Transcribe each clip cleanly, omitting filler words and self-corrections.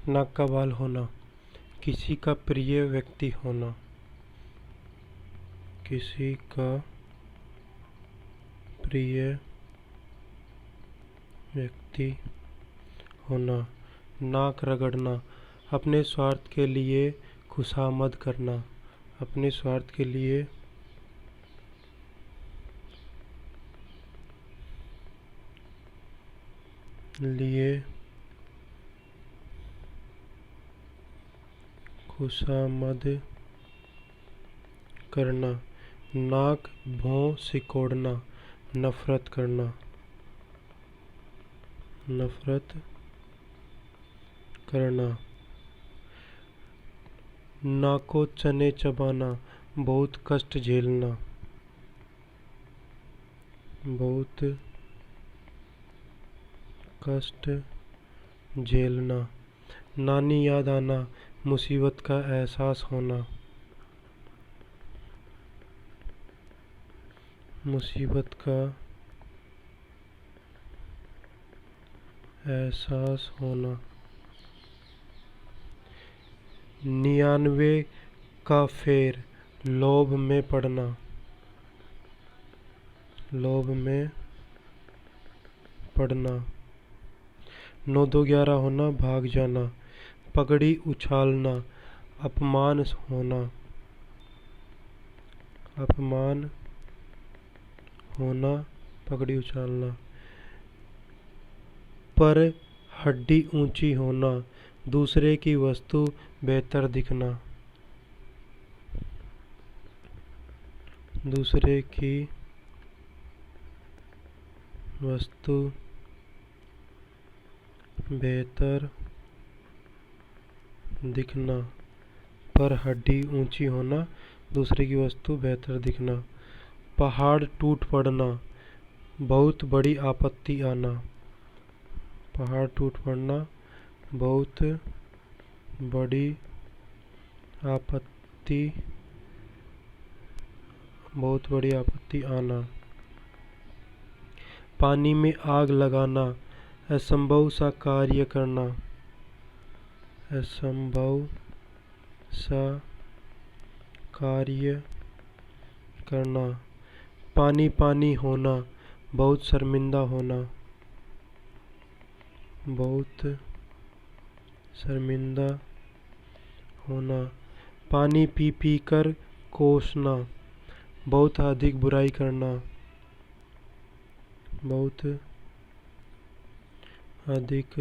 नाक का बाल होना, किसी का प्रिय व्यक्ति होना, किसी का प्रिय व्यक्ति होना। नाक रगड़ना, अपने स्वार्थ के लिए खुशामद करना, अपने स्वार्थ के लिए खुशामद करना। नाक भौं सिकोड़ना, नफरत करना, नफरत करना। नाको चने चबाना, बहुत कष्ट झेलना, बहुत कष्ट झेलना। नानी याद आना, मुसीबत का एहसास होना, मुसीबत का एहसास होना। 99 का फेर, लोभ में पड़ना, लोभ में पड़ना। 9 2 11 होना, भाग जाना, पगड़ी उछालना, अपमान होना, अपमान होना, पगड़ी उछालना। पर हड्डी ऊंची होना, दूसरे की वस्तु बेहतर दिखना, दूसरे की वस्तु बेहतर दिखना। पर हड्डी ऊंची होना, दूसरे की वस्तु बेहतर दिखना। पहाड़ टूट पड़ना, बहुत बड़ी आपत्ति आना, पहाड़ टूट पड़ना, बहुत बड़ी आपत्ति, बहुत बड़ी आपत्ति आना। पानी में आग लगाना, असंभव सा कार्य करना, असंभव सा कार्य करना। पानी पानी होना, बहुत शर्मिंदा होना, बहुत शर्मिंदा होना। पानी पी पी कर कोसना, बहुत अधिक बुराई करना, बहुत अधिक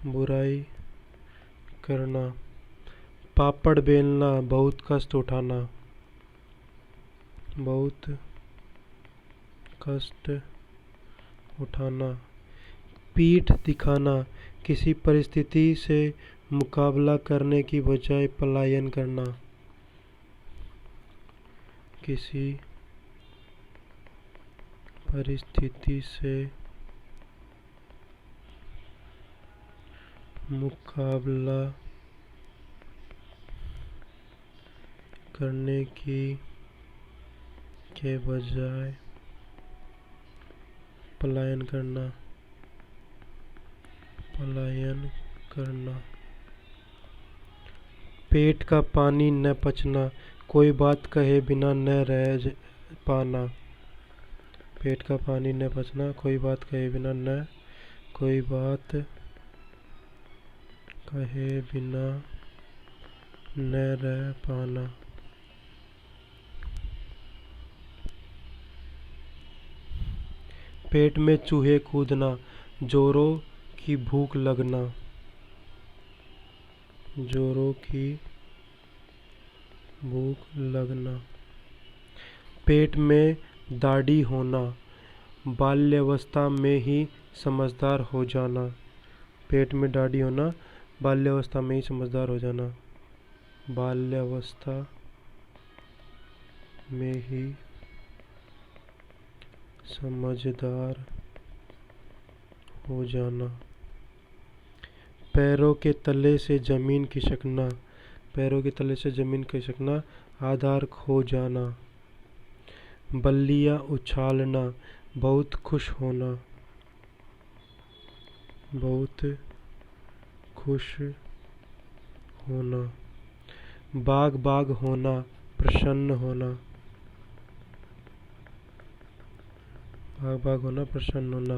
बुराई करना। पापड़ बेलना, बहुत कष्ट उठाना, बहुत कष्ट उठाना। पीठ दिखाना, किसी परिस्थिति से मुकाबला करने की बजाय पलायन करना, किसी परिस्थिति से मुकाबला करने की के बजाय पलायन करना, पलायन करना। पेट का पानी न पचना, कोई बात कहे बिना न रह पाना, पेट का पानी न पचना, कोई बात कहे बिना न, कोई बात कहे बिना न रह पाना। पेट में चूहे कूदना, जोरों की भूख लगना, जोरों की भूख लगना। पेट में दाढ़ी होना, बाल्यावस्था में ही समझदार हो जाना, पेट में दाढ़ी होना, बाल्यावस्था में ही समझदार हो जाना, बाल्यावस्था में ही समझदार हो जाना। पैरों के तले से जमीन खिसकना, पैरों के तले से जमीन खिसकना, आधार खो जाना। बल्लियां उछालना, बहुत खुश होना, बहुत खुश होना। बाग बाग होना, प्रसन्न होना। बाग बाग होना, प्रसन्न होना।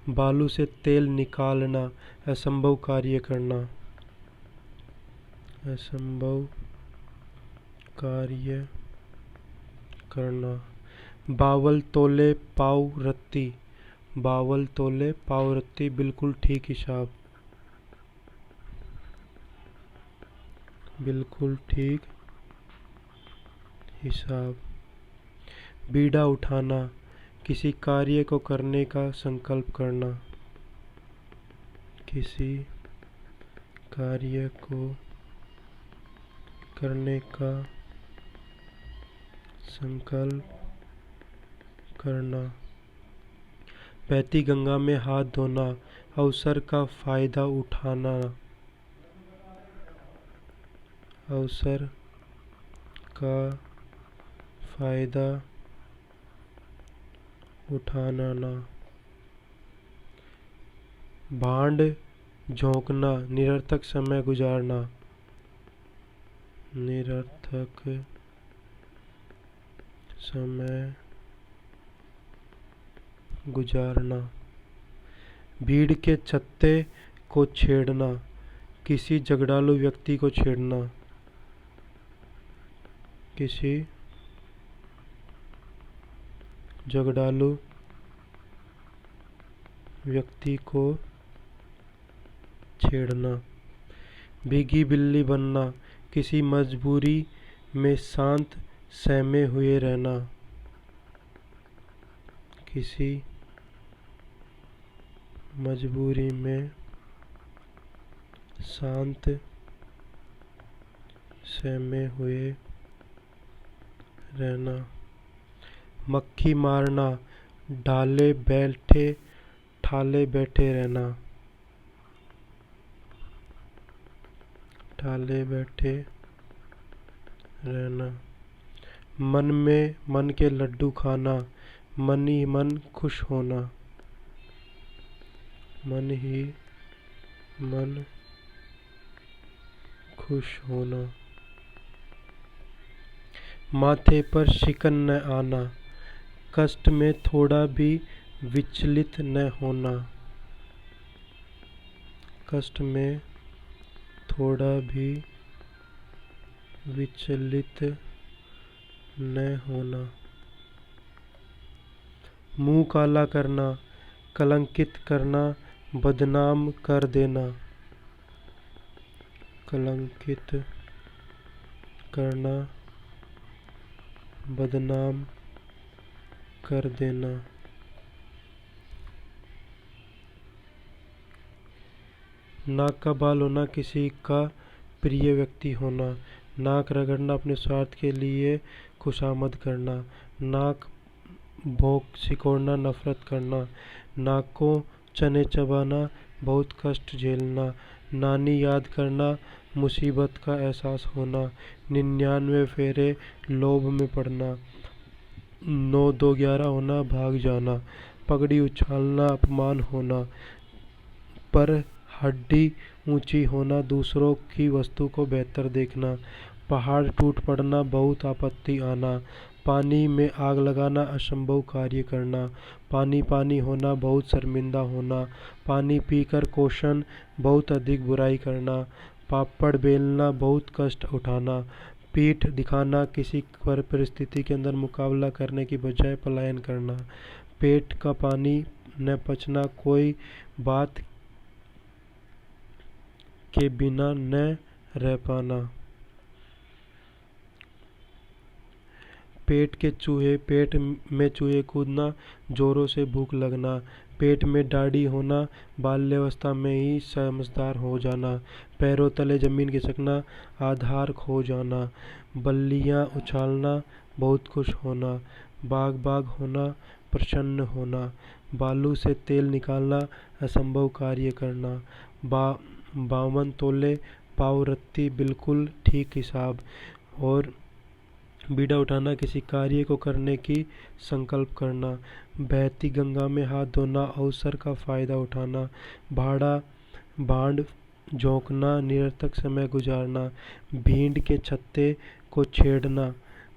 बालू से तेल निकालना, असंभव कार्य करना। असंभव कार्य करना। बावल तोले पाव रत्ती। बावल तोले पाव रत्ती, बिल्कुल ठीक हिसाब। बिल्कुल ठीक हिसाब। बीड़ा उठाना, किसी कार्य को करने का संकल्प करना। किसी कार्य को करने का संकल्प करना। बहती गंगा में हाथ धोना, अवसर का फायदा उठाना। अवसर का फायदा उठाना ना। भांड झोंकना, निरर्थक समय गुजारना। निरर्थक समय गुजारना। भीड़ के छत्ते को छेड़ना, किसी झगड़ालू व्यक्ति को छेड़ना। किसी झगड़ालू व्यक्ति को छेड़ना। भीगी बिल्ली बनना, किसी मजबूरी में शांत सहमे हुए रहना। किसी मजबूरी में शांत सहमे हुए रहना। मक्खी मारना, ठाले बैठे रहना। ठाले बैठे रहना। मन के लड्डू खाना, मन ही मन खुश होना। मन ही मन खुश होना। माथे पर शिकन न आना, कष्ट में थोड़ा भी विचलित न होना। कष्ट में थोड़ा भी विचलित न होना। मुंह काला करना, कलंकित करना, बदनाम कर देना। कलंकित करना, बदनाम कर देना। नाक का बाल होना, किसी का प्रिय व्यक्ति होना। नाक रगड़ना, अपने स्वार्थ के लिए खुशामद करना। नाक भोंक सिकोड़ना, नफरत करना। नाक को चने चबाना, बहुत कष्ट झेलना। नानी याद करना, मुसीबत का एहसास होना। 99 फेरे, लोभ में पड़ना। 9 2 11 होना, भाग जाना। पगड़ी उछालना, अपमान होना। पर हड्डी ऊंची होना, दूसरों की वस्तु को बेहतर देखना। पहाड़ टूट पड़ना, बहुत आपत्ति आना। पानी में आग लगाना, असंभव कार्य करना। पानी पानी होना, बहुत शर्मिंदा होना। पानी पीकर क्वेश्चन, बहुत अधिक बुराई करना। पापड़ बेलना, बहुत कष्ट उठाना। पीठ दिखाना, किसी परिस्थिति के अंदर मुकाबला करने की बजाय पलायन करना। पेट का पानी न पचना, कोई बात के बिना न रह पाना। पेट में चूहे कूदना, जोरों से भूख लगना। पेट में दाढ़ी होना, बाल्यावस्था में ही समझदार हो जाना। पैरों तले जमीन खिसकना, आधार खो जाना। बल्लियां उछालना, बहुत खुश होना। बाग बाग होना, प्रसन्न होना। बालू से तेल निकालना, असंभव कार्य करना। 52 तोले पाव रत्ती, बिल्कुल ठीक हिसाब। और बीड़ा उठाना, किसी कार्य को करने की संकल्प करना। बहती गंगा में हाथ धोना, अवसर का फायदा उठाना। भांड झोंकना, निरर्थक समय गुजारना। भीड़ के छत्ते को छेड़ना,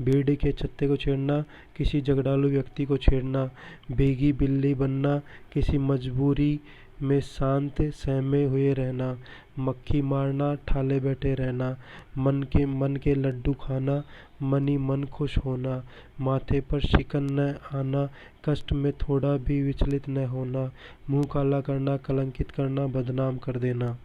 भीड़ के छत्ते को छेड़ना, किसी झगड़ालू व्यक्ति को छेड़ना। भीगी बिल्ली बनना, किसी मजबूरी में शांत सहमे हुए रहना। मक्खी मारना, ठाले बैठे रहना। मन के लड्डू खाना, मन ही मन खुश होना। माथे पर शिकन न आना, कष्ट में थोड़ा भी विचलित न होना। मुंह काला करना, कलंकित करना, बदनाम कर देना।